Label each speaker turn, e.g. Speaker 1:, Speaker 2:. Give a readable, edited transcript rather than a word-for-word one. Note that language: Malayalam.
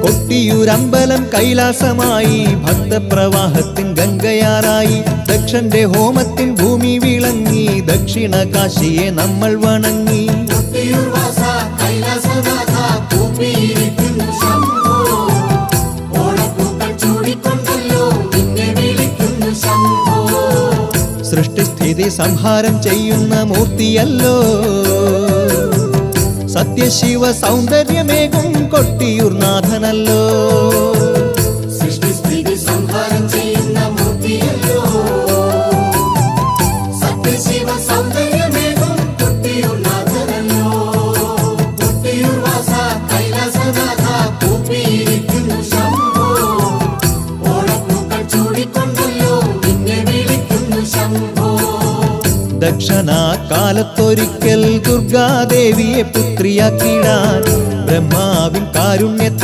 Speaker 1: കൊട്ടിയൂരമ്പലം കൈലാസമായി, ഭക്തപ്രവാഹത്തിൻ ഗംഗയാറായി, ദക്ഷന്റെ ഹോമത്തിൻ ഭൂമി വിളങ്ങി, ദക്ഷിണ കാശിയെ നമ്മൾ വണങ്ങി. സൃഷ്ടിസ്ഥിതി സംഹാരം ചെയ്യുന്ന മൂർത്തിയല്ലോ, സത്യശിവ സൗന്ദര്യമേകും കൊട്ടിയൂർ നാഥനല്ലോ.
Speaker 2: സൃഷ്ടിസ്ഥിതി സംഹാരം ചെയ്യുന്ന മൂർത്തിയല്ലോ, സത്യശിവ സൗന്ദര്യമേകും കൊട്ടിയൂർ നാഥനല്ലോ. കൊട്ടിയൂർ വാസ കൈലാസനാഥ കൂപ്പിയിരിക്കുന്നു ശംഭോ, ഓണപ്പൂക്കൾ ചൂടിക്കൊണ്ടല്ലോ നിന്നെ വിളിക്കുന്നു ശംഭോ.
Speaker 1: ദക്ഷനാകാലത്തൊരിക്കൽ ദുർഗാദേവിയെ പുത്രിയാക്കിടാൻ ബ്രഹ്മാവിൻ കാരുണ്യത്തിൽ